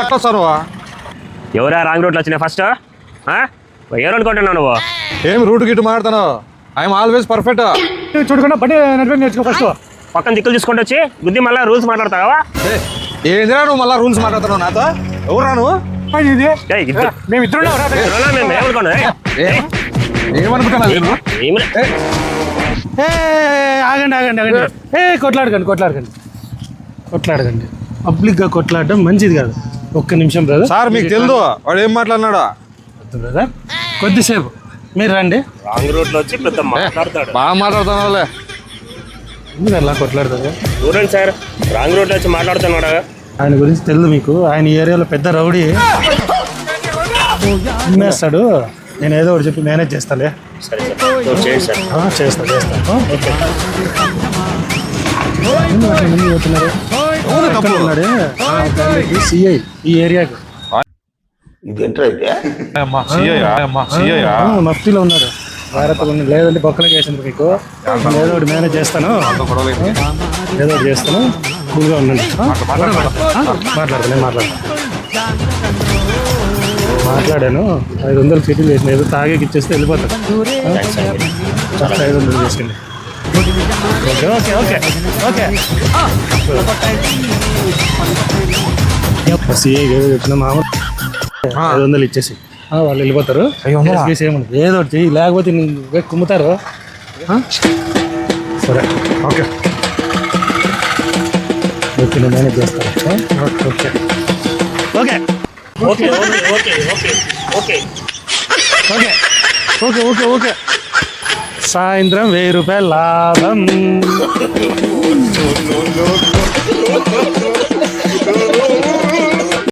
అట్లా సార్ ఎవరా రాంగ్ రూట్లో వచ్చినాయి ఫస్ట్ ఎవరు అనుకుంటున్నావు నువ్వు? ఏం రూట్ గిట్టు మాట్లాడతాను ఐఎమ్ ఆల్వేస్ పర్ఫెక్ట్. చూడకుండా బండి నడిపి నేర్చుకో ఫస్ట్. పక్కన దిక్కులు తీసుకుంటూ వచ్చి గుద్ది మళ్ళీ రూల్స్ మాట్లాడతావా? ఏందిరా నువ్వు మళ్ళీ రూల్స్ మాట్లాడుతున్నావు నాతో? ఎవరా నువ్వు? మేము ఇద్దరు ఏమనుకుంటున్నా? ఆగండి ఆగండి ఆగండి. కొట్లాడకండి పబ్లిక్గా కొట్లాడడం మంచిది కాదు. ఒక్క నిమిషం బ్రదర్. సార్ మీకు తెలుదు వాడు ఏం మాట్లాడినాడు? బ్రదర్ కొద్దిసేపు మీరు రండి. రాంగ్ రూట్లో వచ్చి పెద్ద మాట్లాడతాడు. బాగా మాట్లాడుతున్నావులే. ఎందుకు అలా కొట్లాడతారు? చూడండి సార్, రాంగ్ రూట్లో వచ్చి మాట్లాడుతున్నాడు. ఆయన గురించి తెలియదు మీకు? ఆయన ఏరియాలో పెద్ద రౌడీ ఉమ్మేస్తాడు. నేను ఏదో ఒకటి చెప్పి మేనేజ్ చేస్తాలే. సరే సార్ చేయండి సార్. చేస్తాను. సిఐ ఈ ఏరియాకి మఫ్టీలో ఉన్నారు. భారత్ లేదంటే బొక్కలకి వేసింది మీకు. ఏదో ఒకటి మేనేజ్ చేస్తాను. కూల్గా ఉండండి. మాట్లాడాను. 500 సీట్లు చేసిన ఏదో తాగేకి ఇచ్చేస్తే వెళ్ళిపోతాడు. 500 చేసుకోండి. ఓకే సిఐ ఏదో చెప్పిన మామూలు 500 ఇచ్చేసి వాళ్ళు వెళ్ళిపోతారు. ఏముంది ఏదో ఒకటి చెయ్యి, లేకపోతే నువ్వు కుమ్ముతారు. సరే ఓకే నేను మేనేజ్ చేస్తాను. ఓకే సాయంత్రం 1000 రూపాయల లాభం.